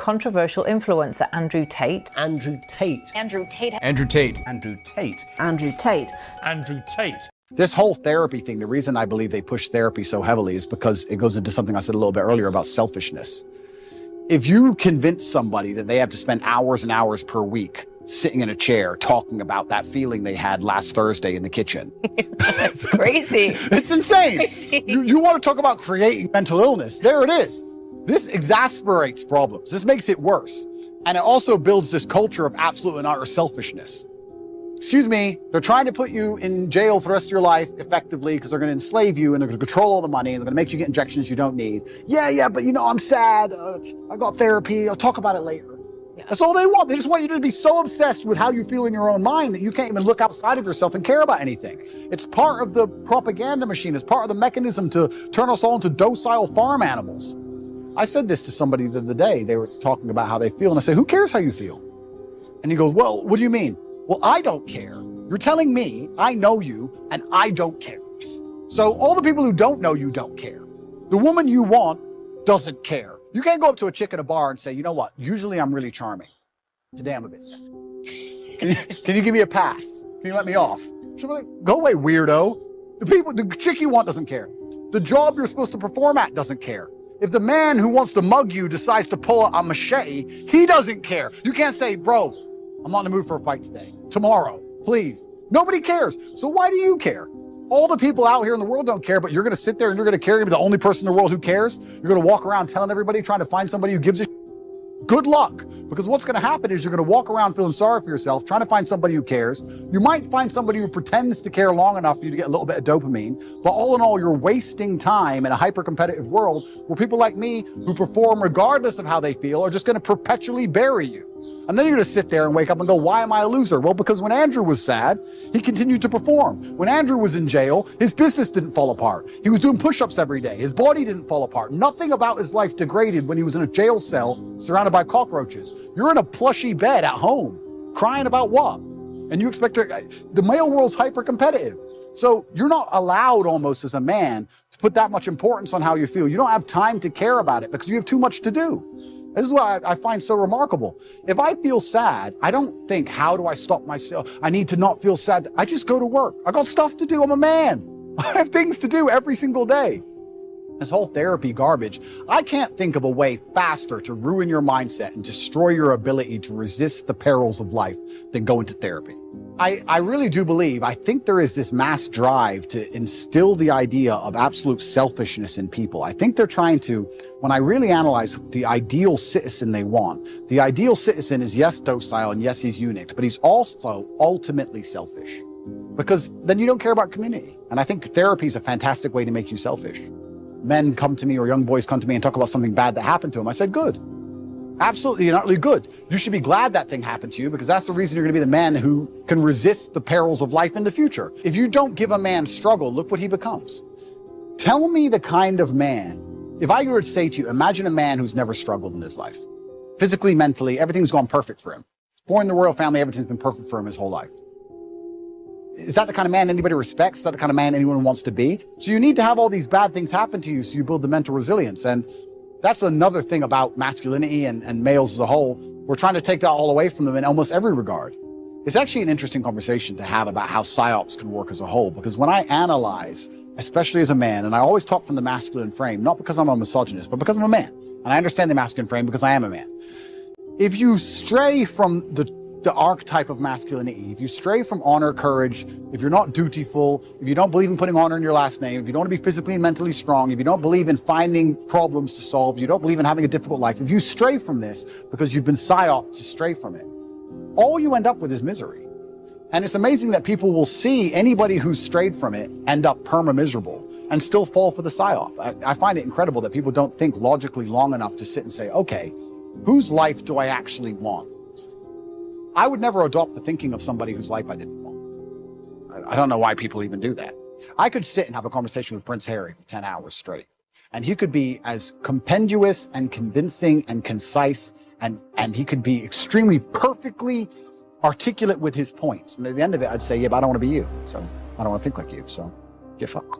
controversial influencer Andrew Tate. Andrew Tate. Andrew Tate. Andrew Tate. Andrew Tate. Andrew Tate. Andrew Tate. This whole therapy thing, the reason I believe they push therapy so heavily is because it goes into something I said a little bit earlier about selfishness. If you convince somebody that they have to spend hours and hours per week sitting in a chair talking about that feeling they had last Thursday in the kitchen. That's crazy. It's insane. Crazy. You want to talk about creating mental illness? There it is. This exasperates problems. This makes it worse. And it also builds this culture of absolute and utter selfishness. Excuse me, they're trying to put you in jail for the rest of your life effectively because they're going to enslave you and they're going to control all the money and they're going to make you get injections you don't need. Yeah, but you know, I'm sad. I got therapy. I'll talk about it later. Yeah. That's all they want. They just want you to be so obsessed with how you feel in your own mind that you can't even look outside of yourself and care about anything. It's part of the propaganda machine. It's part of the mechanism to turn us all into docile farm animals. I said this to somebody the other day. They were talking about how they feel. And I said, who cares how you feel? And he goes, well, what do you mean? Well, I don't care. You're telling me I know you and I don't care. So all the people who don't know you don't care. The woman you want doesn't care. You can't go up to a chick at a bar and say, you know what? Usually I'm really charming. Today I'm a bit sad. Can you give me a pass? Can you let me off? She'll be like, go away, weirdo. The chick you want doesn't care. The job you're supposed to perform at doesn't care. If the man who wants to mug you decides to pull a machete, he doesn't care. You can't say, bro, I'm not in the mood for a fight today. Tomorrow, please. Nobody cares. So why do you care? All the people out here in the world don't care, but you're going to sit there and you're going to care. You're the only person in the world who cares. You're going to walk around telling everybody, trying to find somebody who gives a good luck. Because what's going to happen is you're going to walk around feeling sorry for yourself, trying to find somebody who cares. You might find somebody who pretends to care long enough for you to get a little bit of dopamine. But all in all, you're wasting time in a hyper-competitive world where people like me who perform regardless of how they feel are just going to perpetually bury you. And then you're going to sit there and wake up and go, why am I a loser? Well, because when Andrew was sad, he continued to perform. When Andrew was in jail, his business didn't fall apart. He was doing push-ups every day. His body didn't fall apart. Nothing about his life degraded when he was in a jail cell surrounded by cockroaches. You're in a plushy bed at home, crying about what? And you expect the male world's hyper-competitive. So you're not allowed almost as a man to put that much importance on how you feel. You don't have time to care about it because you have too much to do. This is what I find so remarkable. If I feel sad, I don't think, how do I stop myself? I need to not feel sad. I just go to work. I got stuff to do. I'm a man. I have things to do every single day. This whole therapy garbage, I can't think of a way faster to ruin your mindset and destroy your ability to resist the perils of life than go into therapy. I really do believe, I think there is this mass drive to instill the idea of absolute selfishness in people. I think they're trying to, when I really analyze the ideal citizen they want, the ideal citizen is yes, docile, and yes, he's eunuch, but he's also ultimately selfish. Because then you don't care about community. And I think therapy is a fantastic way to make you selfish. Men come to me or young boys come to me and talk about something bad that happened to them. I said, good. Absolutely and utterly good. You should be glad that thing happened to you because that's the reason you're going to be the man who can resist the perils of life in the future. If you don't give a man struggle, look what he becomes. Tell me the kind of man, if I were to say to you, imagine a man who's never struggled in his life. Physically, mentally, everything's gone perfect for him. Born in the royal family, everything's been perfect for him his whole life. Is that the kind of man anybody respects? Is that the kind of man anyone wants to be? So you need to have all these bad things happen to you so you build the mental resilience. And that's another thing about masculinity and males as a whole. We're trying to take that all away from them in almost every regard. It's actually an interesting conversation to have about how psyops can work as a whole, because when I analyze, especially as a man, and I always talk from the masculine frame, not because I'm a misogynist, but because I'm a man. And I understand the masculine frame because I am a man. If you stray from the archetype of masculinity, if you stray from honor, courage, if you're not dutiful, if you don't believe in putting honor in your last name, if you don't want to be physically and mentally strong, if you don't believe in finding problems to solve, you don't believe in having a difficult life, if you stray from this because you've been psyoped to stray from it, all you end up with is misery. And it's amazing that people will see anybody who's strayed from it end up perma-miserable and still fall for the psyop. I find it incredible that people don't think logically long enough to sit and say, okay, whose life do I actually want? I would never adopt the thinking of somebody whose life I didn't want. I don't know why people even do that. I could sit and have a conversation with Prince Harry for 10 hours straight, and he could be as compendious and convincing and concise, and he could be extremely perfectly articulate with his points. And at the end of it, I'd say, yeah, but I don't want to be you. So I don't want to think like you. So get fucked.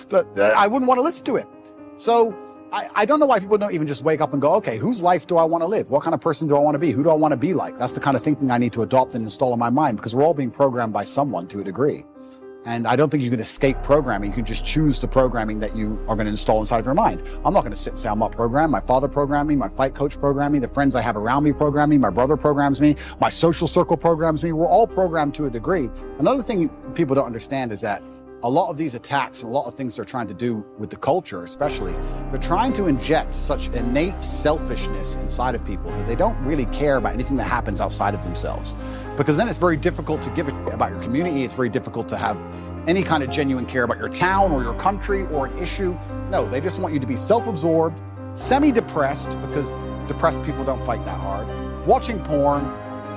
But I wouldn't want to listen to it. So I don't know why people don't even just wake up and go, okay, whose life do I want to live? What kind of person do I want to be? Who do I want to be like? That's the kind of thinking I need to adopt and install in my mind, because we're all being programmed by someone to a degree. And I don't think you can escape programming. You can just choose the programming that you are going to install inside of your mind. I'm not going to sit and say I'm not programmed. My father programmed me, my fight coach programmed me, the friends I have around me program me, my brother programs me, my social circle programs me. We're all programmed to a degree. Another thing people don't understand is that a lot of these attacks and a lot of things they're trying to do with the culture, especially, they're trying to inject such innate selfishness inside of people that they don't really care about anything that happens outside of themselves. Because then it's very difficult to give a shit about your community. It's very difficult to have any kind of genuine care about your town or your country or an issue. No, they just want you to be self-absorbed, semi-depressed, because depressed people don't fight that hard, watching porn,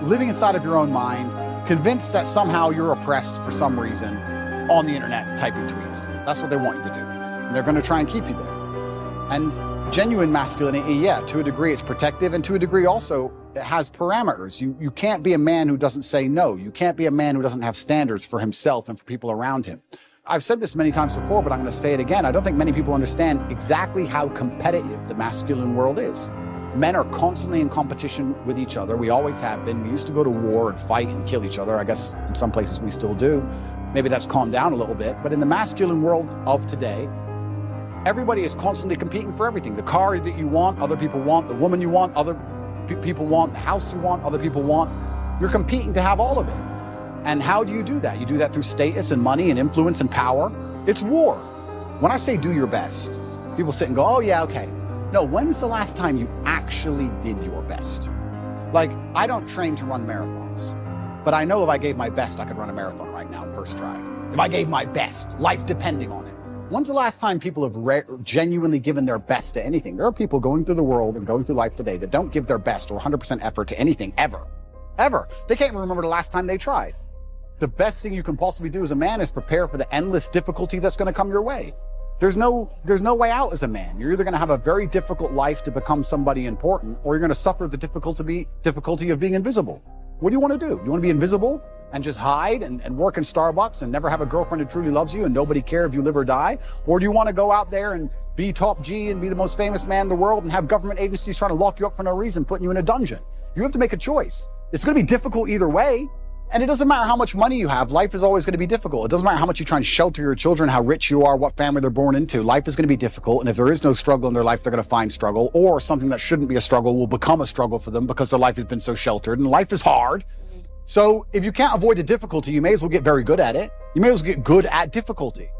living inside of your own mind, convinced that somehow you're oppressed for some reason, on the internet typing tweets. That's what they want you to do. And they're going to try and keep you there. And genuine masculinity, yeah, to a degree it's protective, and to a degree also it has parameters. You can't be a man who doesn't say no. You can't be a man who doesn't have standards for himself and for people around him. I've said this many times before, but I'm going to say it again. I don't think many people understand exactly how competitive the masculine world is. Men are constantly in competition with each other. We always have been. We used to go to war and fight and kill each other. I guess in some places we still do. Maybe that's calmed down a little bit. But in the masculine world of today, everybody is constantly competing for everything. The car that you want, other people want. The woman you want, other people want. The house you want, other people want. You're competing to have all of it. And how do you do that? You do that through status and money and influence and power. It's war. When I say do your best, people sit and go, oh yeah, okay. No, when's the last time you actually did your best? Like, I don't train to run marathons, but I know if I gave my best, I could run a marathon right now, first try. If I gave my best, life depending on it. When's the last time people have genuinely given their best to anything? There are people going through the world and going through life today that don't give their best or 100% effort to anything ever. Ever. They can't even remember the last time they tried. The best thing you can possibly do as a man is prepare for the endless difficulty that's going to come your way. There's no way out as a man. You're either going to have a very difficult life to become somebody important, or you're going to suffer the difficulty of being invisible. What do you want to do? You want to be invisible and just hide and work in Starbucks and never have a girlfriend who truly loves you and nobody care if you live or die? Or do you want to go out there and be top G and be the most famous man in the world and have government agencies trying to lock you up for no reason, putting you in a dungeon? You have to make a choice. It's going to be difficult either way. And it doesn't matter how much money you have, life is always going to be difficult. It doesn't matter how much you try and shelter your children, how rich you are, what family they're born into. Life is going to be difficult. And if there is no struggle in their life, they're going to find struggle, or something that shouldn't be a struggle will become a struggle for them because their life has been so sheltered, and life is hard. So if you can't avoid the difficulty, you may as well get very good at it. You may as well get good at difficulty.